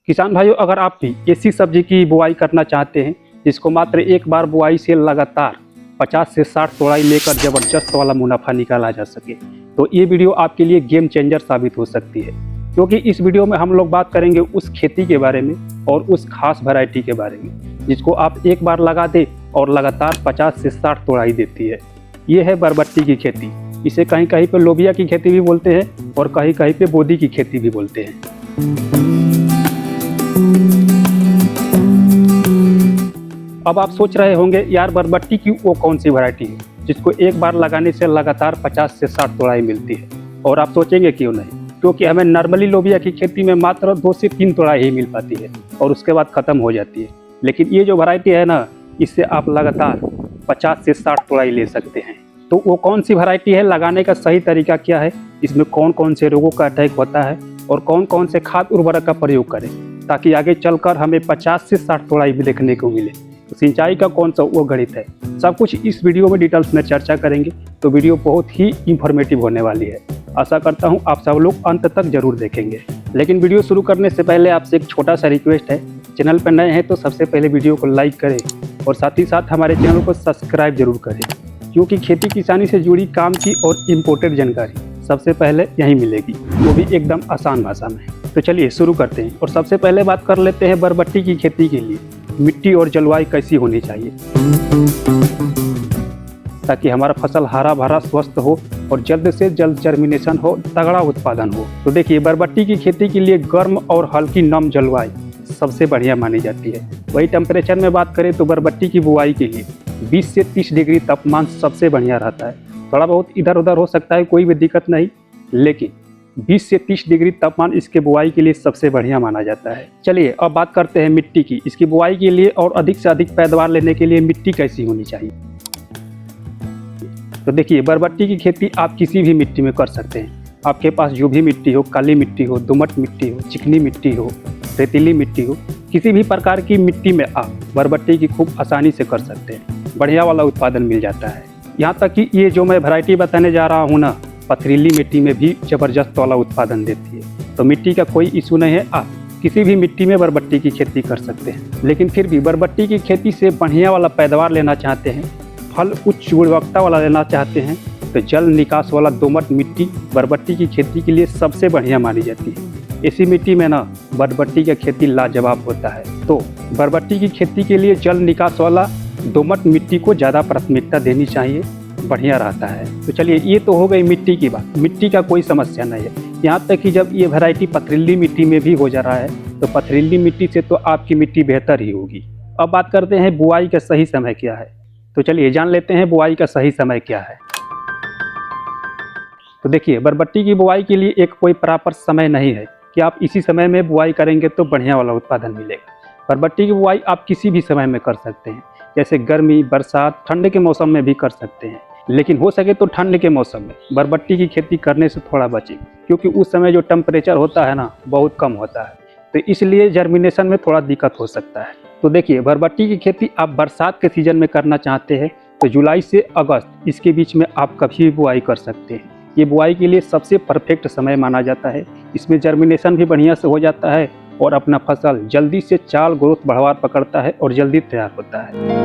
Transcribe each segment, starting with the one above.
किसान भाइयों, अगर आप भी ऐसी सब्जी की बुआई करना चाहते हैं जिसको मात्र एक बार बुआई से लगातार 50 से 60 तोड़ाई लेकर ज़बरदस्त वाला मुनाफा निकाला जा सके, तो ये वीडियो आपके लिए गेम चेंजर साबित हो सकती है। क्योंकि इस वीडियो में हम लोग बात करेंगे उस खेती के बारे में और उस खास वैरायटी के बारे में जिसको आप एक बार लगा दें और लगातार 50 से 60 तोड़ाई देती है। ये है बरबट्टी की खेती। इसे कहीं कहीं पे लोबिया की खेती भी बोलते हैं और कहीं कहीं पे बोदी की खेती भी बोलते हैं। अब आप सोच रहे होंगे, यार बरबट्टी की वो कौन सी वैरायटी है जिसको एक बार लगाने से लगातार 50 से 60 तोड़ाई मिलती है। और आप सोचेंगे क्यों नहीं, क्योंकि हमें नॉर्मली लोबिया की खेती में मात्र 2 से 3 तोड़ाई ही मिल पाती है और उसके बाद ख़त्म हो जाती है। लेकिन ये जो वैरायटी है ना, इससे आप लगातार 50 से 60 तोड़ाई ले सकते हैं। तो वो कौन सी वैरायटी है, लगाने का सही तरीका क्या है, इसमें कौन कौन से रोगों का अटैक होता है और कौन कौन से खाद उर्वरक का प्रयोग करें ताकि आगे चलकर हमें 50 से 60 तोड़ाई भी देखने को मिले। तो सिंचाई का कौन सा वो गणित है, सब कुछ इस वीडियो में डिटेल्स में चर्चा करेंगे। तो वीडियो बहुत ही इंफॉर्मेटिव होने वाली है। आशा करता हूँ आप सब लोग अंत तक जरूर देखेंगे। लेकिन वीडियो शुरू करने से पहले आपसे एक छोटा सा रिक्वेस्ट है, चैनल पर नए हैं तो सबसे पहले वीडियो को लाइक करें और साथ ही साथ हमारे चैनल को सब्सक्राइब जरूर करें, क्योंकि खेती किसानी से जुड़ी काम की और इम्पोर्टेड जानकारी सबसे पहले यहीं मिलेगी, वो भी एकदम आसान भाषा में। तो चलिए शुरू करते हैं और सबसे पहले बात कर लेते हैं बरबट्टी की खेती के लिए मिट्टी और जलवायु कैसी होनी चाहिए ताकि हमारा फसल हरा भरा स्वस्थ हो और जल्द से जल्द जर्मिनेशन हो, तगड़ा उत्पादन हो। तो देखिए, बरबट्टी की खेती के लिए गर्म और हल्की नम जलवायु सबसे बढ़िया मानी जाती है। वही टेम्परेचर में बात करें तो बरबट्टी की बुआई के लिए 20 से 30 डिग्री तापमान सबसे बढ़िया रहता है। थोड़ा बहुत इधर उधर हो सकता है, कोई भी दिक्कत नहीं, लेकिन 20 से 30 डिग्री तापमान इसके बुआई के लिए सबसे बढ़िया माना जाता है। चलिए अब बात करते हैं मिट्टी की। इसकी बुआई के लिए और अधिक से अधिक पैदावार लेने के लिए मिट्टी कैसी होनी चाहिए। तो देखिए, बरबट्टी की खेती आप किसी भी मिट्टी में कर सकते हैं। आपके पास जो भी मिट्टी हो, काली मिट्टी हो, दोमट मिट्टी हो, चिकनी मिट्टी हो, रेतीली मिट्टी हो, किसी भी प्रकार की मिट्टी में आप बरबट्टी की खूब आसानी से कर सकते हैं। बढ़िया वाला उत्पादन मिल जाता है। यहाँ तक कि ये जो मैं वैरायटी बताने जा रहा हूँ ना, पथरीली मिट्टी में भी ज़बरदस्त वाला उत्पादन देती है। तो मिट्टी का कोई इशू नहीं है, आप किसी भी मिट्टी में बरबट्टी की खेती कर सकते हैं। लेकिन फिर भी बरबट्टी की खेती से बढ़िया वाला पैदावार लेना चाहते हैं, फल उच्च गुणवत्ता वाला लेना चाहते हैं, तो जल निकास वाला दोमट मिट्टी बरबट्टी की खेती के लिए सबसे बढ़िया मानी जाती है। ऐसी मिट्टी में ना बरबट्टी की खेती लाजवाब होता है। तो बरबट्टी की खेती के लिए जल निकास वाला दोमट मिट्टी को ज़्यादा प्राथमिकता देनी चाहिए, बढ़िया रहता है। तो चलिए, ये तो हो गई मिट्टी की बात। मिट्टी का कोई समस्या नहीं है। यहाँ तक कि जब ये वैरायटी पथरीली मिट्टी में भी हो जा रहा है तो पथरीली मिट्टी से तो आपकी मिट्टी बेहतर ही होगी। अब बात करते हैं बुआई का सही समय क्या है। तो चलिए जान लेते हैं बुआई का सही समय क्या है। तो देखिए, बरबट्टी की बुआई के लिए एक कोई प्रॉपर समय नहीं है कि आप इसी समय में बुआई करेंगे तो बढ़िया वाला उत्पादन मिलेगा। बरबट्टी की बुआई आप किसी भी समय में कर सकते हैं, जैसे गर्मी, बरसात, ठंड के मौसम में भी कर सकते हैं। लेकिन हो सके तो ठंड के मौसम में बरबट्टी की खेती करने से थोड़ा बचें, क्योंकि उस समय जो टेम्परेचर होता है ना, बहुत कम होता है, तो इसलिए जर्मिनेशन में थोड़ा दिक्कत हो सकता है। तो देखिए, बरबट्टी की खेती आप बरसात के सीजन में करना चाहते हैं तो जुलाई से अगस्त इसके बीच में आप कभी भी बुआई कर सकते हैं। ये बुआई के लिए सबसे परफेक्ट समय माना जाता है। इसमें जर्मिनेशन भी बढ़िया से हो जाता है और अपना फसल जल्दी से चाल ग्रोथ बढ़ावा पकड़ता है और जल्दी तैयार होता है।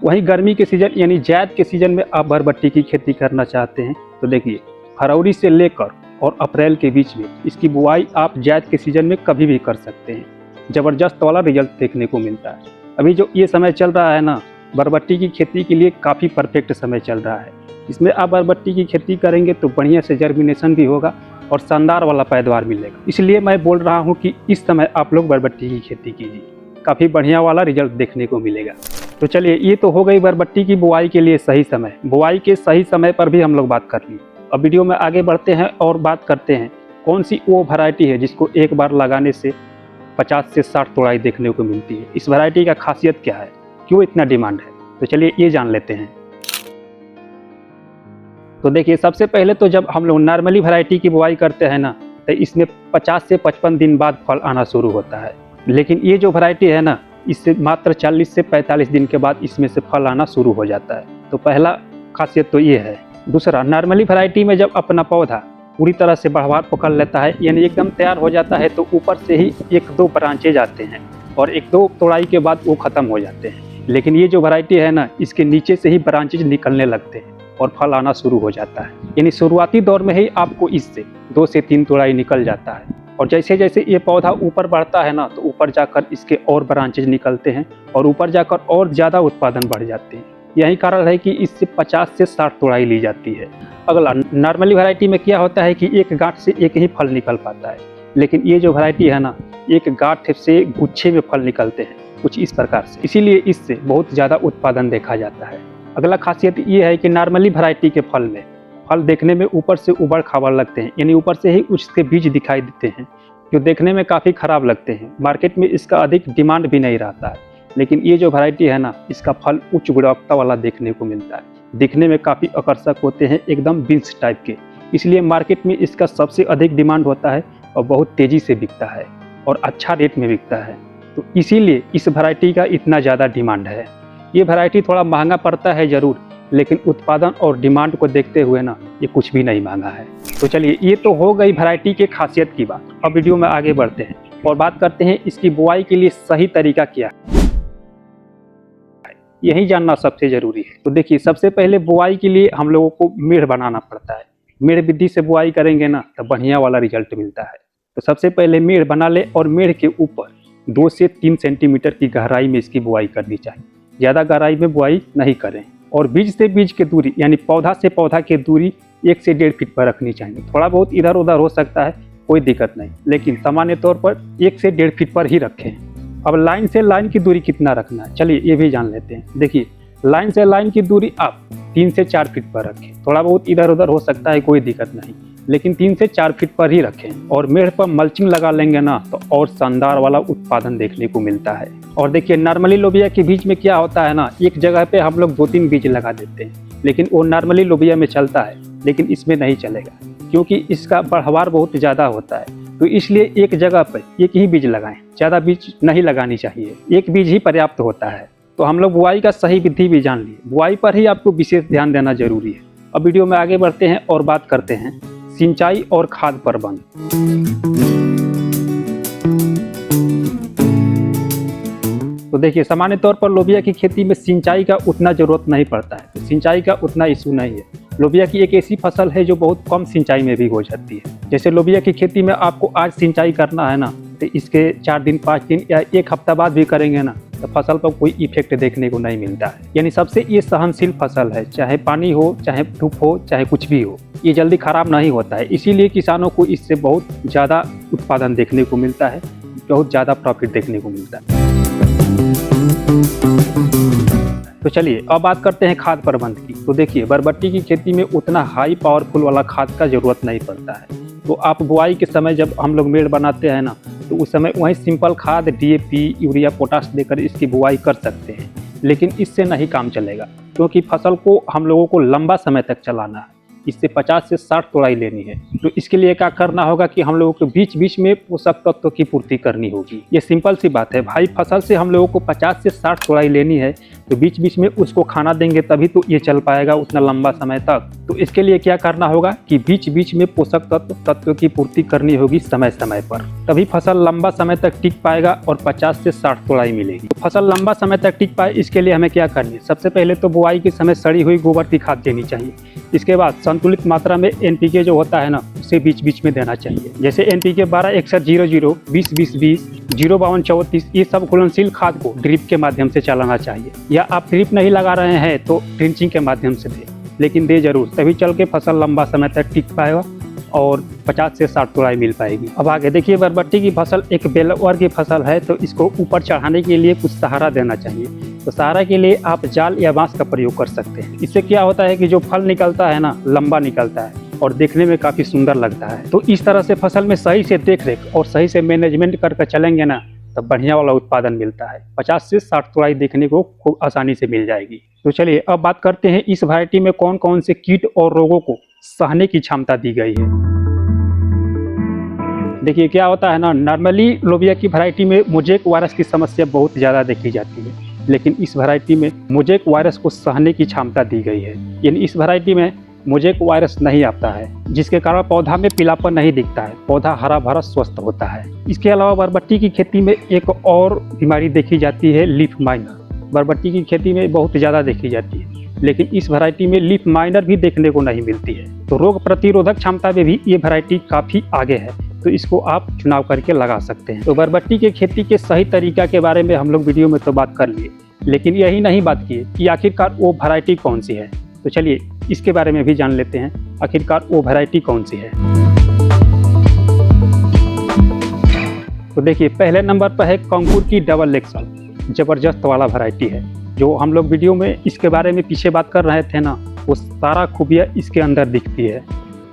वहीं गर्मी के सीजन यानी जैद के सीजन में आप बरबट्टी की खेती करना चाहते हैं तो देखिए, फरवरी से लेकर और अप्रैल के बीच में इसकी बुआई आप जैद के सीजन में कभी भी कर सकते हैं। ज़बरदस्त वाला रिजल्ट देखने को मिलता है। अभी जो ये समय चल रहा है ना, बरबट्टी की खेती के लिए काफ़ी परफेक्ट समय चल रहा है। इसमें आप बरबट्टी की खेती करेंगे तो बढ़िया से जर्मिनेशन भी होगा और शानदार वाला पैदावार मिलेगा। इसलिए मैं बोल रहा हूँ कि इस समय आप लोग बरबट्टी की खेती कीजिए, काफ़ी बढ़िया वाला रिजल्ट देखने को मिलेगा। तो चलिए, ये तो हो गई बरबट्टी की बुआई के लिए सही समय। बुआई के सही समय पर भी हम लोग बात कर ली। अब वीडियो में आगे बढ़ते हैं और बात करते हैं कौन सी वो वैरायटी है जिसको एक बार लगाने से 50 से 60 तोड़ाई देखने को मिलती है। इस वैरायटी का खासियत क्या है, क्यों इतना डिमांड है, तो चलिए ये जान लेते हैं। तो देखिए, सबसे पहले तो जब हम लोग नॉर्मली वैरायटी की बुआई करते हैं ना, तो इसमें 50 से 55 दिन बाद फल आना शुरू होता है। लेकिन ये जो वैरायटी है ना, इससे मात्र 40 से 45 दिन के बाद इसमें से फल आना शुरू हो जाता है। तो पहला खासियत तो ये है। दूसरा, नॉर्मली वैरायटी में जब अपना पौधा पूरी तरह से बढ़वार पकड़ लेता है, यानी एकदम तैयार हो जाता है तो ऊपर से ही 1-2 ब्रांचेज आते हैं और 1-2 तोड़ाई के बाद वो ख़त्म हो जाते हैं। लेकिन ये जो वैरायटी है ना, इसके नीचे से ही ब्रांचेज निकलने लगते हैं और फल आना शुरू हो जाता है। यानी शुरुआती दौर में ही आपको इससे 2 से 3 तोड़ाई निकल जाता है और जैसे जैसे ये पौधा ऊपर बढ़ता है ना, तो ऊपर जाकर इसके और ब्रांचेज निकलते हैं और ऊपर जाकर और ज़्यादा उत्पादन बढ़ जाते हैं। यही कारण है कि इससे 50 से 60 तोड़ाई ली जाती है। अगला, नॉर्मली वैरायटी में क्या होता है कि एक गांठ से एक ही फल निकल पाता है, लेकिन ये जो वैरायटी है ना, एक गांठ से गुच्छे में फल निकलते हैं कुछ इस प्रकार से, इसीलिए इससे बहुत ज़्यादा उत्पादन देखा जाता है। अगला खासियत ये है कि नॉर्मली वैरायटी के फल में फल देखने में ऊपर से उबड़ खाबड़ लगते हैं, यानी ऊपर से ही उसके बीज दिखाई देते हैं जो देखने में काफ़ी ख़राब लगते हैं। मार्केट में इसका अधिक डिमांड भी नहीं रहता है, लेकिन ये जो वैरायटी है ना, इसका फल उच्च गुणवत्ता वाला देखने को मिलता है। दिखने में काफ़ी आकर्षक होते हैं, एकदम बीन्स टाइप के, इसलिए मार्केट में इसका सबसे अधिक डिमांड होता है और बहुत तेज़ी से बिकता है और अच्छा रेट में बिकता है। तो इसीलिए इस वैरायटी का इतना ज़्यादा डिमांड है। ये वैरायटी थोड़ा महंगा पड़ता है ज़रूर, लेकिन उत्पादन और डिमांड को देखते हुए ना, ये कुछ भी नहीं महंगा है। तो चलिए, ये तो हो गई वैरायटी के खासियत की बात। अब वीडियो में आगे बढ़ते हैं और बात करते हैं इसकी बुआई के लिए सही तरीका क्या है, यही जानना सबसे ज़रूरी है। तो देखिए, सबसे पहले बुआई के लिए हम लोगों को मेड़ बनाना पड़ता है। मेड़ विधि से बुआई करेंगे ना, तो बढ़िया वाला रिजल्ट मिलता है। तो सबसे पहले मेड़ बना ले और मेड़ के ऊपर 2 से 3 सेंटीमीटर की गहराई में इसकी बुआई करनी चाहिए। ज़्यादा गहराई में बुआई नहीं करें और बीज से बीज की दूरी, यानी पौधा से पौधा की दूरी 1 से 1.5 फीट पर रखनी चाहिए। थोड़ा बहुत इधर उधर हो सकता है, कोई दिक्कत नहीं, लेकिन सामान्य तौर पर 1 से 1.5 फीट पर ही रखें। अब लाइन से लाइन की दूरी कितना रखना है, चलिए ये भी जान लेते हैं। देखिए, लाइन से लाइन की दूरी आप 3 से 4 फीट पर रखें। थोड़ा बहुत इधर उधर हो सकता है, कोई दिक्कत नहीं, लेकिन 3 से 4 फीट पर ही रखें। और मेड़ पर मल्चिंग लगा लेंगे ना, तो और शानदार वाला उत्पादन देखने को मिलता है। और देखिए, नॉर्मली लोबिया के बीज में क्या होता है ना, एक जगह पे हम लोग 2-3 बीज लगा देते हैं, लेकिन वो नॉर्मली लोबिया में चलता है, लेकिन इसमें नहीं चलेगा क्योंकि इसका बढ़वार बहुत ज़्यादा होता है। तो इसलिए एक जगह पर एक ही बीज लगाएं, ज़्यादा बीज नहीं लगानी चाहिए, एक बीज ही पर्याप्त होता है। तो हम लोग बुआई का सही विधि भी जान लिए, बुआई पर ही आपको विशेष ध्यान देना जरूरी है। अब वीडियो में आगे बढ़ते हैं और बात करते हैं सिंचाई और खाद प्रबंध। तो देखिए, सामान्य तौर पर लोबिया की खेती में सिंचाई का उतना ज़रूरत नहीं पड़ता है, तो सिंचाई का उतना इशू नहीं है। लोबिया की एक ऐसी फसल है जो बहुत कम सिंचाई में भी हो जाती है। जैसे लोबिया की खेती में आपको आज सिंचाई करना है ना, तो इसके 4 दिन 5 दिन या 1 हफ्ता बाद भी करेंगे ना, तो फसल पर कोई इफेक्ट देखने को नहीं मिलता है। यानी सबसे ये सहनशील फसल है, चाहे पानी हो, चाहे धूप हो, चाहे कुछ भी हो, ये जल्दी खराब नहीं होता है। इसीलिए किसानों को इससे बहुत ज़्यादा उत्पादन देखने को मिलता है, बहुत ज़्यादा प्रॉफिट देखने को मिलता है। तो चलिए, अब बात करते हैं खाद प्रबंध की। तो देखिए, बरबट्टी की खेती में उतना हाई पावरफुल वाला खाद का ज़रूरत नहीं पड़ता है। तो आप बुआई के समय जब हम लोग मेड़ बनाते हैं ना, तो उस समय वही सिंपल खाद DAP, यूरिया, पोटाश देकर इसकी बुआई कर सकते हैं, लेकिन इससे नहीं काम चलेगा क्योंकि फसल को हम लोगों को लंबा समय तक चलाना है। इससे 50 से 60 तोड़ाई लेनी है। तो इसके लिए क्या करना होगा कि हम लोगों को बीच बीच में पोषक तत्व की पूर्ति करनी होगी। ये सिंपल सी बात है भाई, फसल से हम लोगों को 50 से 60 तोड़ाई लेनी है, तो बीच बीच में उसको खाना देंगे तभी तो ये चल पाएगा उतना लंबा समय तक। तो इसके लिए क्या करना होगा कि बीच बीच में पोषक तत्व की पूर्ति करनी होगी समय समय पर, तभी फसल लंबा समय तक टिक पाएगा और 50 से 60 तोड़ाई मिलेगी। तो फसल लंबा समय तक टिक पाए, इसके लिए हमें क्या करनी है, सबसे पहले तो बुआई के समय सड़ी हुई गोबर की खाद देनी चाहिए। इसके बाद संतुलित मात्रा में NPK जो होता है ना, उसे बीच बीच में देना चाहिए। जैसे NPK 12-61-00, 20-20-20, 0-52-34, ये सब घुलनशील खाद को ड्रिप के माध्यम से चलाना चाहिए, या आप ड्रिप नहीं लगा रहे हैं तो ड्रिंचिंग के माध्यम से दें, लेकिन दे जरूर, तभी चल के फसल लंबा समय तक टिक पाएगा और 50 से 60 तोड़ाई मिल पाएगी। अब आगे देखिए, बरबट्टी की फसल एक बेलवर की फसल है, तो इसको ऊपर चढ़ाने के लिए कुछ सहारा देना चाहिए। तो सहारा के लिए आप जाल या बांस का प्रयोग कर सकते हैं। इससे क्या होता है कि जो फल निकलता है ना, लंबा निकलता है और देखने में काफ़ी सुंदर लगता है। तो इस तरह से फसल में सही से देख रेख और सही से मैनेजमेंट करके चलेंगे ना, तब बढ़िया वाला उत्पादन मिलता है। 50 से 60 तोड़ाई देखने को खूब आसानी से मिल जाएगी। तो चलिए, अब बात करते हैं इस वैरायटी में कौन कौन से कीट और रोगों को सहने की क्षमता दी गई है। देखिए, क्या होता है ना, नॉर्मली लोबिया की वैरायटी में मोज़ेक वायरस की समस्या बहुत ज़्यादा देखी जाती है, लेकिन इस वैरायटी में मोज़ेक वायरस को सहने की क्षमता दी गई है। यानी इस वैरायटी में मोज़ेक वायरस नहीं आता है, जिसके कारण पौधा में पीलापन नहीं दिखता है, पौधा हरा भरा स्वस्थ होता है। इसके अलावा बरबट्टी की खेती में एक और बीमारी देखी जाती है, लीफ माइनर। बरबट्टी की खेती में बहुत ज़्यादा देखी जाती है, लेकिन इस वैरायटी में लीफ माइनर भी देखने को नहीं मिलती है। तो रोग प्रतिरोधक क्षमता में भी ये वैरायटी काफ़ी आगे है, तो इसको आप चुनाव करके लगा सकते हैं। तो बरबट्टी की खेती के सही तरीका के बारे में हम लोग वीडियो में तो बात कर लिए, लेकिन यही नहीं बात किए कि आखिरकार वो वैरायटी कौन सी है। तो चलिए इसके बारे में भी जान लेते हैं, आखिरकार वो वैरायटी कौन सी है। तो देखिए, पहले नंबर पर है कंकूर की डबल एक्सल, ज़बरदस्त वाला वैरायटी है। जो हम लोग वीडियो में इसके बारे में पीछे बात कर रहे थे ना, वो सारा खूबियाँ इसके अंदर दिखती है।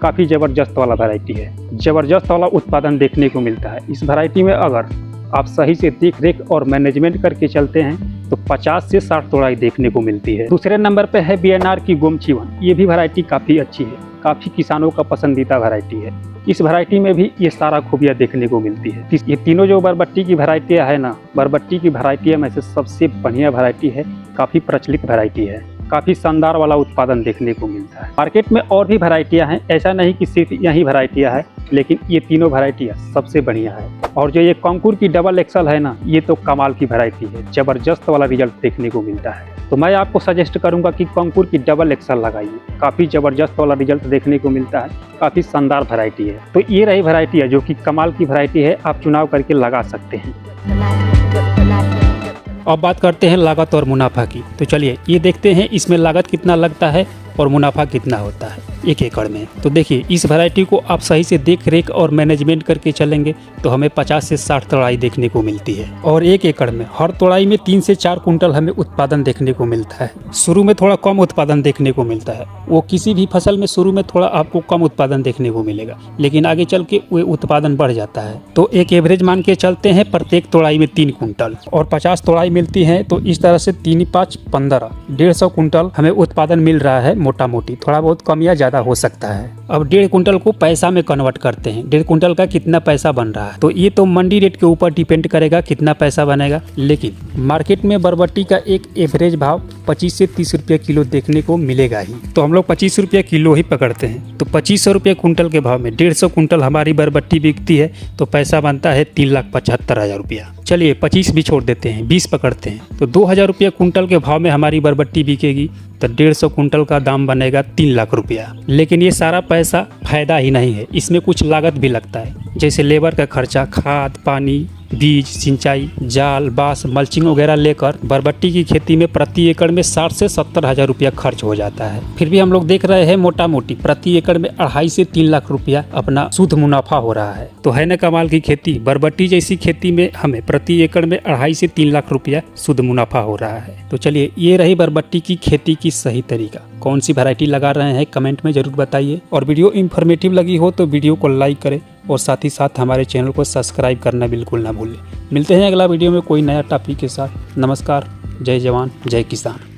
काफ़ी ज़बरदस्त वाला वैरायटी है, ज़बरदस्त वाला उत्पादन देखने को मिलता है। इस वैरायटी में अगर आप सही से देख रेख और मैनेजमेंट करके चलते हैं तो 50 से 60 तोड़ाई देखने को मिलती है। दूसरे नंबर पे है बीएनआर की गोमची 1। ये भी वैरायटी काफ़ी अच्छी है, काफ़ी किसानों का पसंदीदा वैरायटी है। इस वैरायटी में भी ये सारा खूबियाँ देखने को मिलती है। ये तीनों जो बरबट्टी की वैरायटियाँ है ना, बरबट्टी की वैरायटियाँ में से सबसे बढ़िया वैरायटी है, काफ़ी प्रचलित वैरायटी है, काफ़ी शानदार वाला उत्पादन देखने को मिलता है। मार्केट में और भी वैरायटियाँ हैं, ऐसा नहीं कि सिर्फ यही वैरायटियाँ हैं, लेकिन ये तीनों वैरायटियाँ सबसे बढ़िया है। और जो ये कंकूर की डबल एक्सल है ना, ये तो कमाल की वैरायटी है, ज़बरदस्त वाला रिजल्ट देखने को मिलता है। तो मैं आपको सजेस्ट करूंगा कि कंकूर की डबल एक्सल लगाइए, काफ़ी ज़बरदस्त वाला रिजल्ट देखने को मिलता है, काफ़ी शानदार वैरायटी है। तो ये रही वैरायटी है जो कि कमाल की वैरायटी है, आप चुनाव करके लगा सकते हैं। अब बात करते हैं लागत और मुनाफा की। तो चलिए ये देखते हैं इसमें लागत कितना लगता है और मुनाफा कितना होता है 1 एकड़ में। तो देखिए, इस वैरायटी को आप सही से देख रेख और मैनेजमेंट करके चलेंगे तो हमें 50 से 60 तोड़ाई देखने को मिलती है। और 1 एकड़ में हर तोड़ाई में 3 से 4 कुंटल हमें उत्पादन देखने को मिलता है। शुरू में थोड़ा कम उत्पादन देखने को मिलता है, वो किसी भी फसल में शुरू में थोड़ा आपको कम उत्पादन देखने को मिलेगा, लेकिन आगे चल के वो उत्पादन बढ़ जाता है। तो एक एवरेज मान के चलते हैं, प्रत्येक तोड़ाई में 3 कुंटल और 50 तोड़ाई मिलती है। तो इस तरह से 3 5 15 150 कुंटल हमें उत्पादन मिल रहा है मोटा मोटी, थोड़ा बहुत कम या ज़्यादा हो सकता है। अब 1.5 कुंटल को पैसा में कन्वर्ट करते हैं, 1.5 कुंटल का कितना पैसा बन रहा है। तो ये तो मंडी रेट के ऊपर डिपेंड करेगा कितना पैसा बनेगा, लेकिन मार्केट में बरबट्टी का एक एवरेज भाव 25 से 30 रुपये किलो देखने को मिलेगा ही। तो हम लोग 25 रुपये किलो ही पकड़ते हैं। तो 2500 रुपये कुंटल के भाव में 150 कुंटल हमारी बरबट्टी बिकती है, तो पैसा बनता है 3,75,000 रुपया। चलिए 25 भी छोड़ देते हैं, 20 पकड़ते हैं, तो 2,000 रुपये कुंटल के भाव में हमारी बरबट्टी बिकेगी, तो 150 कुंटल का दाम बनेगा 3 लाख रुपया। लेकिन ये सारा पैसा फायदा ही नहीं है, इसमें कुछ लागत भी लगता है, जैसे लेबर का खर्चा, खाद पानी, बीज, सिंचाई, जाल, बांस, मल्चिंग वगैरह लेकर बरबट्टी की खेती में प्रति एकड़ में 60 से 70 हज़ार रुपया खर्च हो जाता है। फिर भी हम लोग देख रहे हैं मोटा मोटी प्रति एकड़ में 2.5 से 3 लाख रुपया अपना शुद्ध मुनाफा हो रहा है। तो है न कमाल की खेती। बरबट्टी जैसी खेती में हमें प्रति एकड़ में 2.5 से 3 लाख रुपया शुद्ध मुनाफा हो रहा है। तो चलिए, ये रही बरबट्टी की खेती की सही तरीका। कौन सी वैरायटी लगा रहे हैं कमेंट में जरूर बताइए, और वीडियो इन्फॉर्मेटिव लगी हो तो वीडियो को लाइक करें और साथ ही साथ हमारे चैनल को सब्सक्राइब करना बिल्कुल ना भूलें। मिलते हैं अगला वीडियो में कोई नया टॉपिक के साथ। नमस्कार, जय जवान जय किसान।